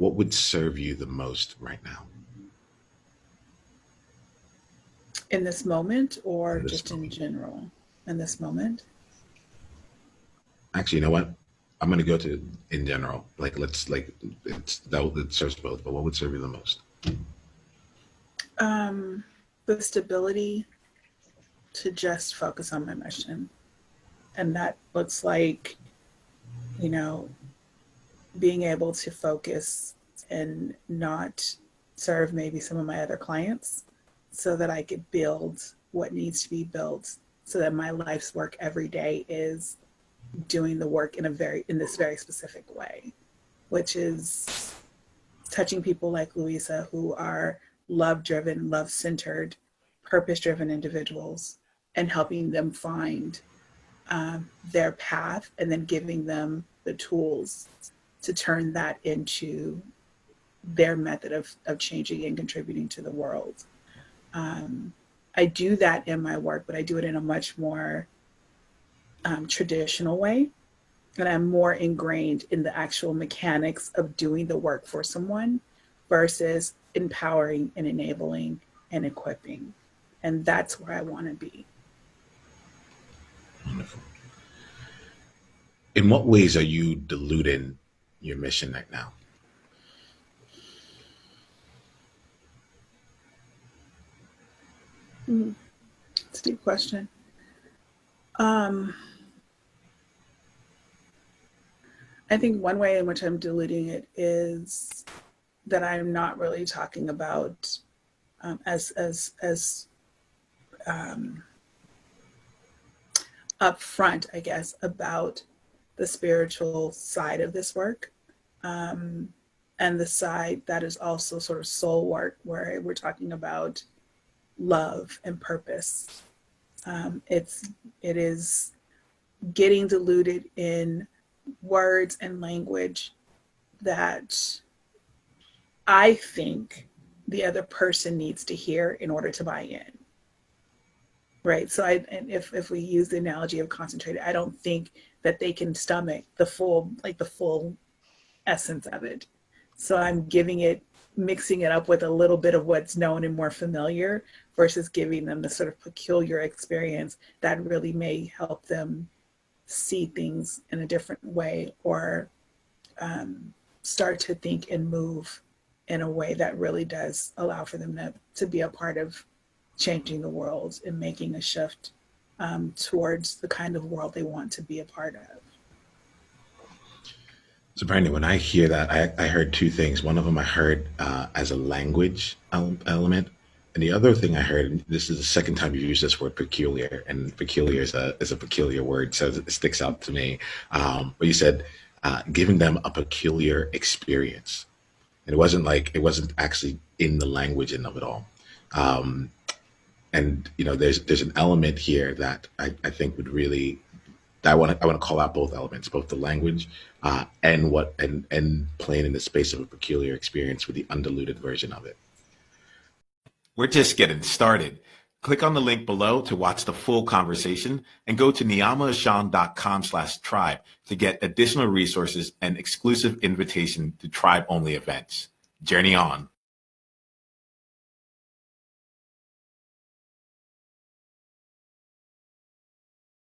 what would serve you the most right now? In this moment, or In this just moment. in general? In this moment? Actually, you know what? I'm going to go to in general. Like, let's like it serves both, but what would serve you the most? The stability to just focus on my mission. And that looks like, you know, being able to focus and not serve maybe some of my other clients so that I could build what needs to be built so that my life's work every day is doing the work in this very specific way, which is touching people like Louisa who are love driven, love centered, purpose driven individuals and helping them find their path and then giving them the tools to turn that into their method of changing and contributing to the world. I do that in my work, but I do it in a much more traditional way. And I'm more ingrained in the actual mechanics of doing the work for someone versus empowering and enabling and equipping. And that's where I want to be. Wonderful. In what ways are you diluting your mission right now? It's a deep question. I think one way in which I'm diluting it is that I'm not really talking about as upfront, I guess, about the spiritual side of this work, and the side that is also sort of soul work, where we're talking about love and purpose. It is getting diluted in words and language that I think the other person needs to hear in order to buy in. Right. So if we use the analogy of concentrated, I don't think that they can stomach the full essence of it. So I'm mixing it up with a little bit of what's known and more familiar versus giving them the sort of peculiar experience that really may help them see things in a different way or start to think and move in a way that really does allow for them to be a part of changing the world and making a shift towards the kind of world they want to be a part of. So, Brandon, when I hear that, I heard two things. One of them I heard as a language element. And the other thing I heard, and this is the second time you've used this word peculiar, and peculiar is a peculiar word, so it sticks out to me. But you said giving them a peculiar experience. And it wasn't actually in the language and of it all. Um, and you know, there's an element here that I think would really I want to call out both elements, both the language and playing in the space of a peculiar experience with the undiluted version of it. We're just getting started. Click on the link below to watch the full conversation and go to niyamaashawn.com/tribe to get additional resources and exclusive invitation to tribe only events. Journey on.